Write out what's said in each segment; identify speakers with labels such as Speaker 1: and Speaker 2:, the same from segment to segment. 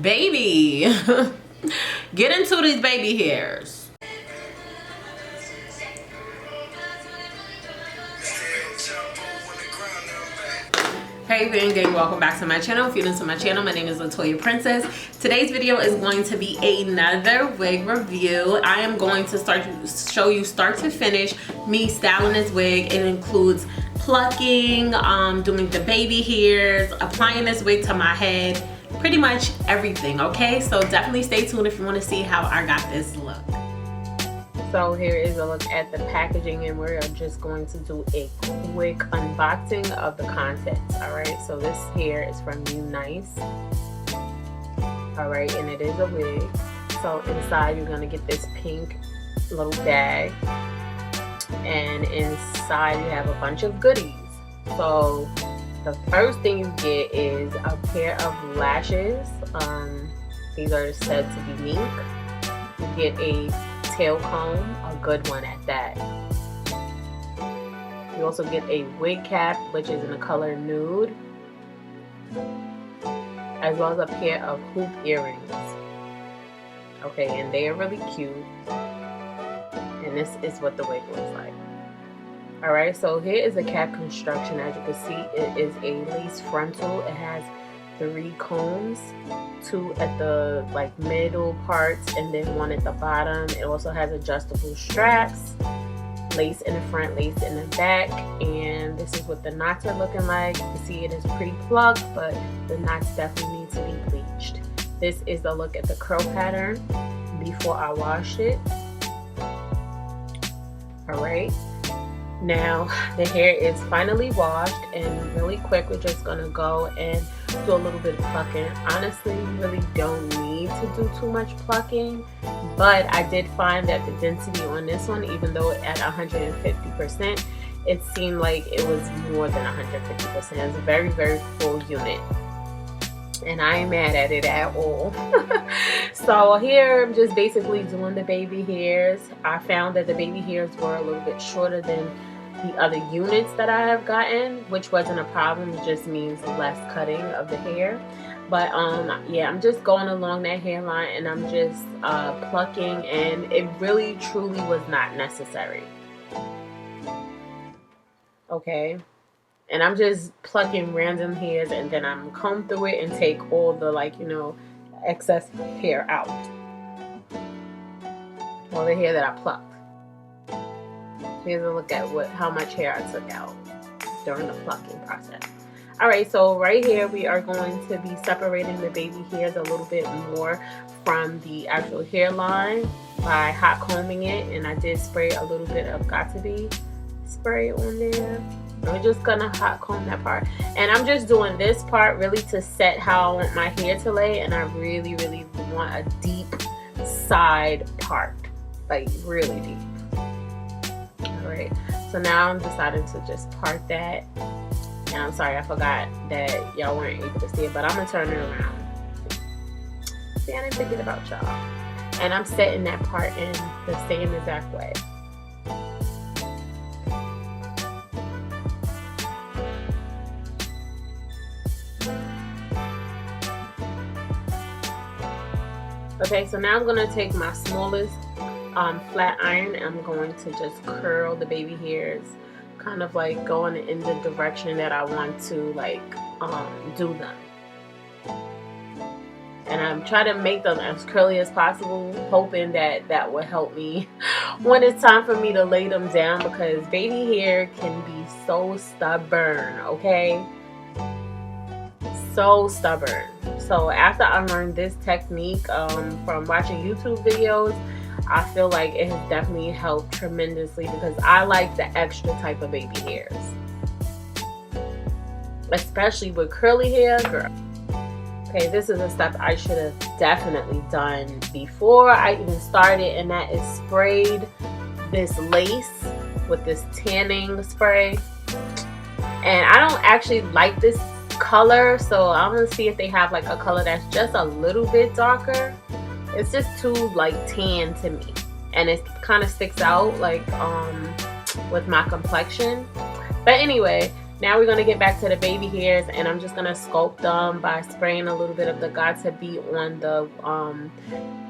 Speaker 1: Baby, get into these baby hairs. Hey Van Gang, welcome back to my channel. If you're new to my channel, my name is LaToya Princess. Today's video is going to be another wig review. I am going to show you start to finish me styling this wig. It includes plucking, doing the baby hairs, applying this wig to my head, pretty much everything, okay? So definitely stay tuned if you want to see how I got this look. So here is a look at the packaging, and we're just going to do a quick unboxing of the contents. All right, so this here is from Unice. All right, and it is a wig. So inside you're gonna get this pink little bag, and inside you have a bunch of goodies. So the first thing you get is a pair of lashes. These are said to be mink. You get a tail comb, a good one at that. You also get a wig cap, which is in the color nude, as well as a pair of hoop earrings. Okay, and they are really cute. And this is what the wig looks like. Alright, so here is the cap construction. As you can see, it is a lace frontal. It has 3 combs, 2 at the middle parts and then 1 at the bottom. It also has adjustable straps, lace in the front, lace in the back, and this is what the knots are looking like. You can see it is pre-plucked, but the knots definitely need to be bleached. This is a look at the curl pattern before I washed it. Alright, now the hair is finally washed, and really quick we're just gonna go and do a little bit of plucking. Honestly, you really don't need to do too much plucking, but I did find that the density on this one, even though at 150%, it seemed like it was more than 150%. It's a very, very full unit, and I ain't mad at it at all. So here I'm just basically doing the baby hairs. I found that the baby hairs were a little bit shorter than the other units that I have gotten, which wasn't a problem. It just means less cutting of the hair. But yeah, I'm just going along that hairline, and I'm just plucking, and it really truly was not necessary. Okay, and I'm just plucking random hairs, and then I'm comb through it and take all the excess hair out, all the hair that I plucked. Here's a look at how much hair I took out during the plucking process. Alright, so right here we are going to be separating the baby hairs a little bit more from the actual hairline by hot combing it, and I did spray a little bit of got-to-be spray on there. We're just gonna hot comb that part, and I'm just doing this part really to set how I want my hair to lay, and I really, really want a deep side part, like really deep. Alright, so now I'm deciding to just part that, and I'm sorry I forgot that y'all weren't able to see it, but I'm gonna turn it around. See, I didn't forget about y'all. And I'm setting that part in the same exact way. Okay, so now I'm gonna take my smallest flat iron, and I'm going to just curl the baby hairs, kind of like going in the direction that I want to do them. And I'm trying to make them as curly as possible, hoping that that will help me when it's time for me to lay them down, because baby hair can be so stubborn, okay? So stubborn. So after I learned this technique from watching YouTube videos, I feel like it has definitely helped tremendously, because I like the extra type of baby hairs, especially with curly hair, girl. Okay, this is a step I should have definitely done before I even started, and that is sprayed this lace with this tanning spray. And I don't actually like this color, so I'm gonna see if they have like a color that's just a little bit darker. It's just too tan to me, and it kind of sticks out with my complexion. But anyway, Now we're going to get back to the baby hairs, and I'm just going to sculpt them by spraying a little bit of the Got2b on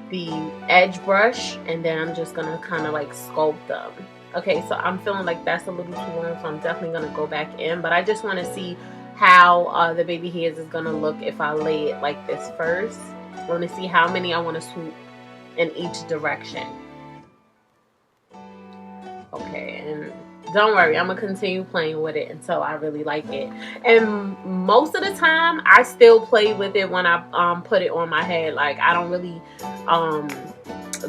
Speaker 1: the edge brush, and then I'm just going to kind of like sculpt them. Okay, so I'm feeling like that's a little too long, so I'm definitely going to go back in, but I just want to see how the baby hairs is going to look if I lay it like this first. I want to see how many I want to swoop in each direction. Okay, and don't worry, I'm gonna continue playing with it until I really like it. And most of the time I still play with it when I put it on my head. Like, I don't really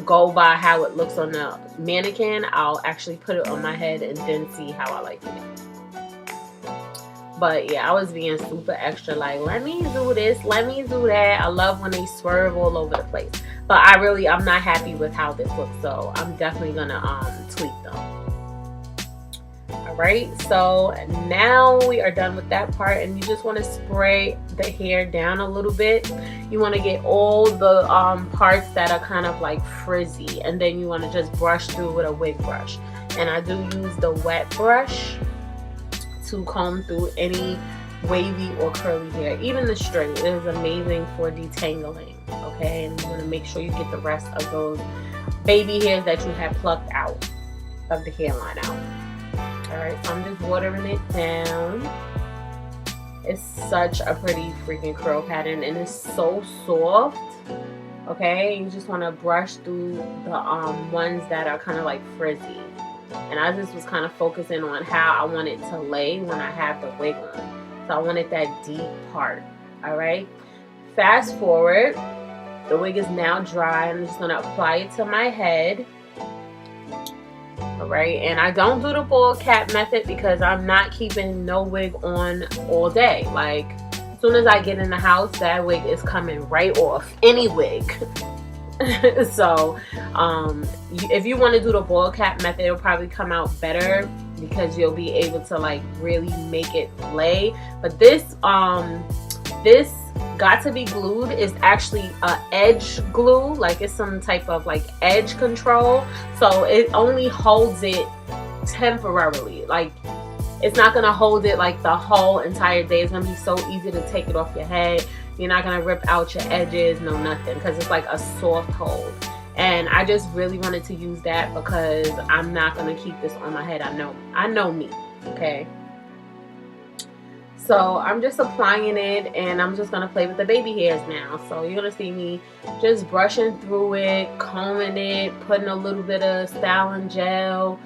Speaker 1: go by how it looks on the mannequin. I'll actually put it on my head and then see how I like it. But yeah, I was being super extra, like, let me do this, let me do that. I love when they swerve all over the place, but I'm not happy with how this looks, so I'm definitely gonna tweak them. Alright, so now we are done with that part, and you just want to spray the hair down a little bit. You want to get all the parts that are kind of like frizzy, and then you want to just brush through with a wig brush. And I do use the wet brush to comb through any wavy or curly hair, even the straight. It is amazing for detangling. Okay, and you want to make sure you get the rest of those baby hairs that you have plucked out of the hairline out. Alright, so I'm just watering it down. It's such a pretty freaking curl pattern, and it's so soft. Okay, you just want to brush through the ones that are kind of like frizzy. And I just was kind of focusing on how I want it to lay when I have the wig on. So I wanted that deep part. Alright, fast forward. The wig is now dry. I'm just going to apply it to my head. Alright, and I don't do the bald cap method because I'm not keeping no wig on all day. Like, as soon as I get in the house, that wig is coming right off. Any wig. So, if you want to do the bald cap method, it'll probably come out better because you'll be able to like really make it lay. But this Got2b glued is actually a edge glue, like it's some type of like edge control, so it only holds it temporarily. Like, it's not gonna hold it like the whole entire day. It's gonna be so easy to take it off your head. You're not gonna rip out your edges, no nothing, because it's like a soft hold. And I just really wanted to use that because I'm not gonna keep this on my head. I know me. Okay, so I'm just applying it, and I'm just going to play with the baby hairs now. So you're going to see me just brushing through it, combing it, putting a little bit of styling gel,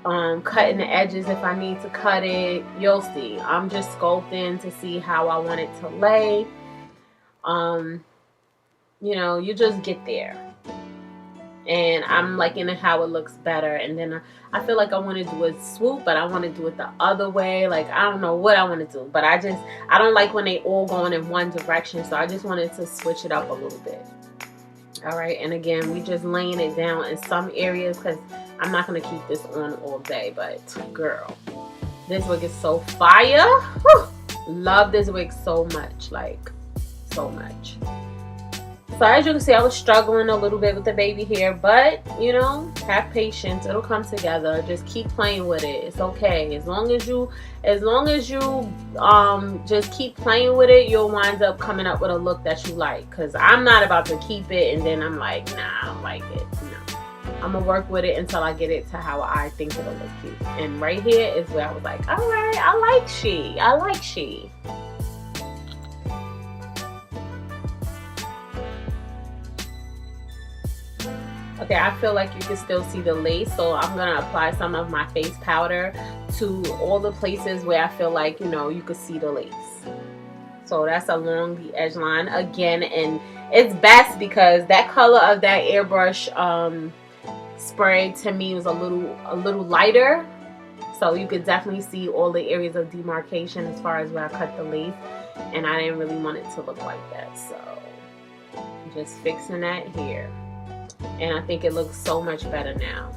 Speaker 1: cutting the edges if I need to cut it. You'll see. I'm just sculpting to see how I want it to lay. You know, you just get there. And I'm liking how it looks better. And then I feel like I want to do a swoop, but I want to do it the other way. Like, I don't know what I want to do, but I don't like when they all going in one direction, so I just wanted to switch it up a little bit. All right, and again, we just laying it down in some areas because I'm not going to keep this on all day. But girl, this wig is so fire. Whew. Love this wig so much, like so much. So as you can see, I was struggling a little bit with the baby hair, but you know, have patience. It'll come together. Just keep playing with it. It's okay. As long as you just keep playing with it, you'll wind up coming up with a look that you like. Cause I'm not about to keep it and then I'm like, nah, I don't like it. No, I'm gonna work with it until I get it to how I think it'll look cute. And right here is where I was like, all right, I like she. Okay, I feel like you can still see the lace, so I'm going to apply some of my face powder to all the places where I feel like, you know, you could see the lace. So that's along the edge line again, and it's best because that color of that airbrush spray to me was a little lighter, so you could definitely see all the areas of demarcation as far as where I cut the lace, and I didn't really want it to look like that, so I'm just fixing that here. And I think it looks so much better now.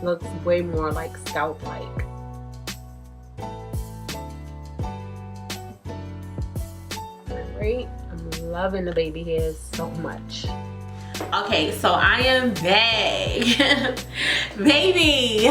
Speaker 1: Looks way more like scalp-like. Alright, I'm loving the baby hairs so much. Okay, so I am back. Baby.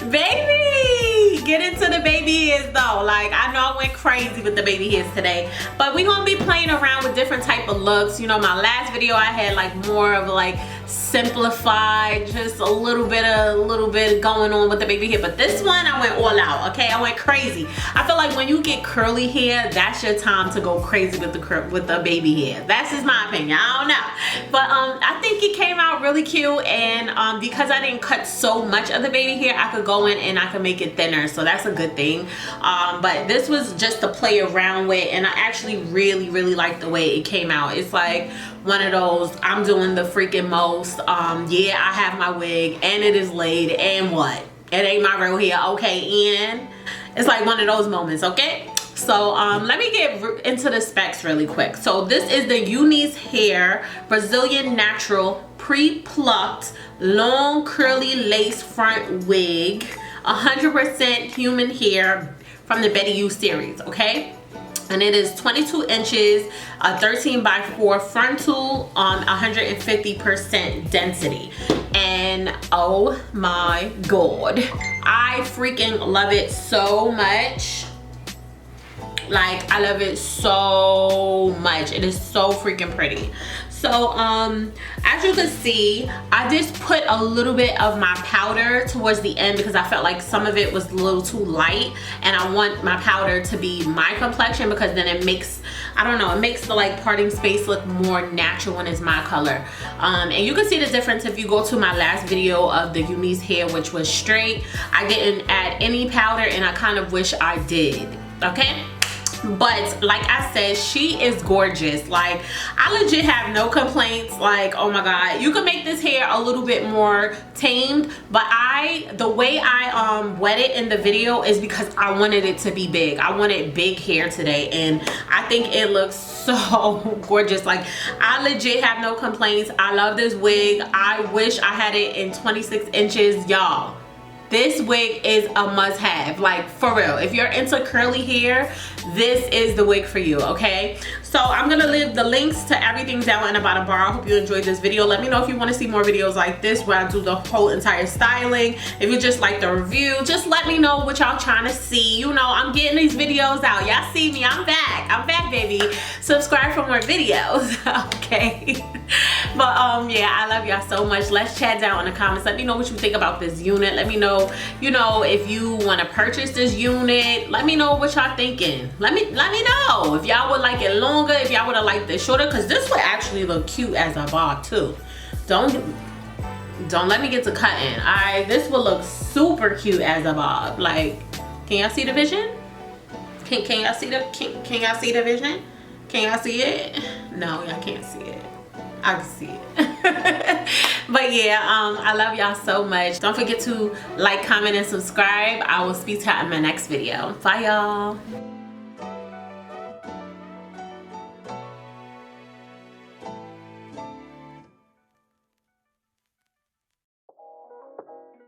Speaker 1: Baby. Get into the baby hairs though. Like, I know I went crazy with the baby hairs today, but we're gonna be playing around with different type of looks. You know, my last video I had like more of like simplified, just a little bit going on with the baby hair, but this one I went all out. Okay, I went crazy. I feel like when you get curly hair, that's your time to go crazy with the baby hair. That's just my opinion. I don't know, but I think it came out really cute, and because I didn't cut so much of the baby hair, I could go in and I could make it thinner, so that's a good thing. But this was just to play around with, and I actually really like the way it came out. It's like one of those, I'm doing the freaking most. Yeah, I have my wig and it is laid, and what? It ain't my real hair, okay? And it's like one of those moments, okay? So let me get into the specs really quick. So this is the Unice Hair Brazilian Natural Pre-Plucked Long Curly Lace Front Wig, 100% human hair from the Betty You series, okay? And it is 22 inches, 13x4 frontal, 150% density. And oh my god, I freaking love it so much. Like, I love it so much. It is so freaking pretty. So as you can see, I just put a little bit of my powder towards the end because I felt like some of it was a little too light, and I want my powder to be my complexion because then it makes, I don't know, it makes the like parting space look more natural when it's my color. And you can see the difference if you go to my last video of the Unice hair, which was straight. I didn't add any powder, and I kind of wish I did, okay? But like I said, she is gorgeous. Like, I legit have no complaints. Like, oh my god, you can make this hair a little bit more tamed, but the way I wet it in the video is because I wanted it to be big. I wanted big hair today, and I think it looks so gorgeous. Like, I legit have no complaints. I love this wig. I wish I had it in 26 inches, y'all. This wig is a must-have, like, for real. If you're into curly hair, this is the wig for you, okay? So I'm gonna leave the links to everything down in the bottom bar. I hope you enjoyed this video. Let me know if you want to see more videos like this where I do the whole entire styling. If you just like the review, just let me know what y'all trying to see. You know, I'm getting these videos out. Y'all see me, I'm back, baby. Subscribe for more videos, okay? But yeah, I love y'all so much. Let's chat down in the comments. Let me know what you think about this unit. Let me know, you know, if you want to purchase this unit. Let me know what y'all thinking. Let me know if y'all would like it longer, if y'all would have liked it shorter, because this would actually look cute as a bob too. Don't let me get to cutting. This will look super cute as a bob. Like, can y'all see the vision? Can y'all see can y'all see the vision? Can y'all see it? No, y'all can't see it. I can see it. But yeah, I love y'all so much. Don't forget to like, comment, and subscribe. I will speak to y'all in my next video. Bye, y'all.